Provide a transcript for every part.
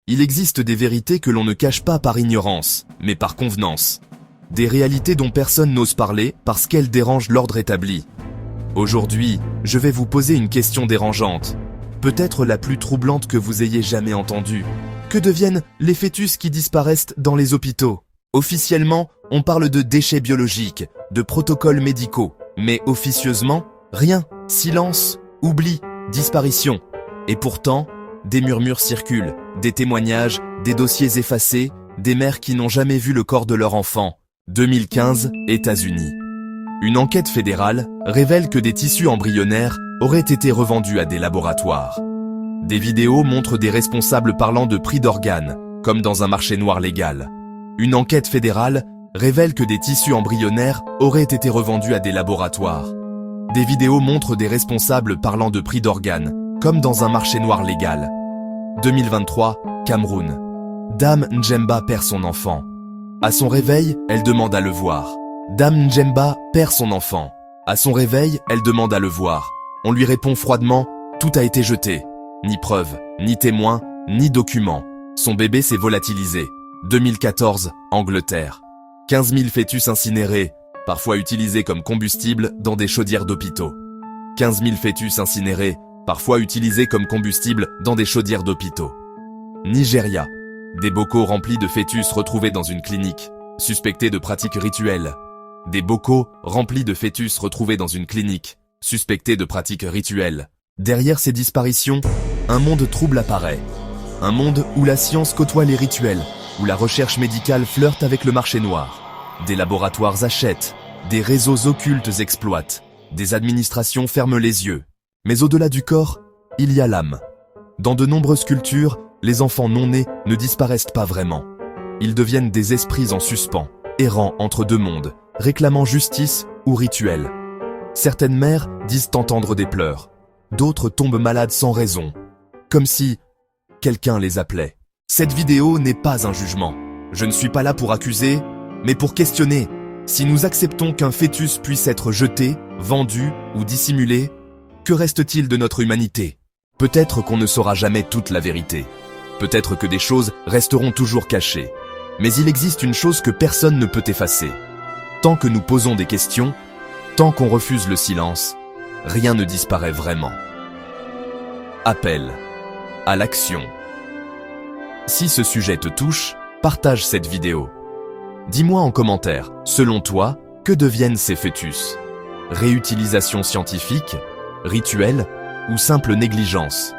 Il existe des vérités que l'on ne cache pas par ignorance, mais par convenance. Des réalités dont personne n'ose parler parce qu'elles dérangent l'ordre établi. Aujourd'hui, je vais vous poser une question dérangeante, peut-être la plus troublante que vous ayez jamais entendue. Que deviennent les fœtus qui disparaissent dans les hôpitaux? Officiellement, on parle de déchets biologiques, de protocoles médicaux, mais officieusement, rien, silence, oubli, disparition. Et pourtant, des murmures circulent, des témoignages, des dossiers effacés, des mères qui n'ont jamais vu le corps de leur enfant. 2015, États-Unis. Une enquête fédérale révèle que des tissus embryonnaires auraient été revendus à des laboratoires. Des vidéos montrent des responsables parlant de prix d'organes, comme dans un marché noir légal. Une enquête fédérale révèle que des tissus embryonnaires auraient été revendus à des laboratoires. Des vidéos montrent des responsables parlant de prix d'organes, comme dans un marché noir légal. 2023, Cameroun. Dame Njemba perd son enfant. À son réveil, elle demande à le voir. Dame Njemba perd son enfant. À son réveil, elle demande à le voir. On lui répond froidement, tout a été jeté. Ni preuve, ni témoin, ni document. Son bébé s'est volatilisé. 2014, Angleterre. 15 000 fœtus incinérés, parfois utilisés comme combustible dans des chaudières d'hôpitaux. 15 000 fœtus incinérés, parfois utilisés comme combustible dans des chaudières d'hôpitaux. Nigeria. Des bocaux remplis de fœtus retrouvés dans une clinique, suspectés de pratiques rituelles. Des bocaux remplis de fœtus retrouvés dans une clinique, suspectés de pratiques rituelles. Derrière ces disparitions, un monde trouble apparaît. Un monde où la science côtoie les rituels, où la recherche médicale flirte avec le marché noir. Des laboratoires achètent, des réseaux occultes exploitent, des administrations ferment les yeux. Mais au-delà du corps, il y a l'âme. Dans de nombreuses cultures, les enfants non-nés ne disparaissent pas vraiment. Ils deviennent des esprits en suspens, errant entre deux mondes, réclamant justice ou rituel. Certaines mères disent entendre des pleurs. D'autres tombent malades sans raison, comme si quelqu'un les appelait. Cette vidéo n'est pas un jugement. Je ne suis pas là pour accuser, mais pour questionner. Si nous acceptons qu'un fœtus puisse être jeté, vendu ou dissimulé, que reste-t-il de notre humanité? Peut-être qu'on ne saura jamais toute la vérité. Peut-être que des choses resteront toujours cachées. Mais il existe une chose que personne ne peut effacer. Tant que nous posons des questions, tant qu'on refuse le silence, rien ne disparaît vraiment. Appel à l'action. Si ce sujet te touche, partage cette vidéo. Dis-moi en commentaire, selon toi, que deviennent ces fœtus? Réutilisation scientifique, rituel ou simple négligence?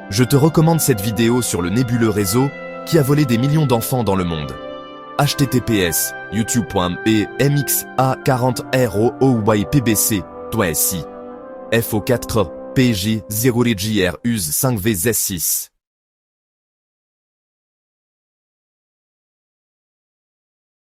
Je te recommande cette vidéo sur le nébuleux réseau qui a volé des millions d'enfants dans le monde. https youtube.bmxa40roypbc toi FO4 PG 0 RGR US 5 VZ6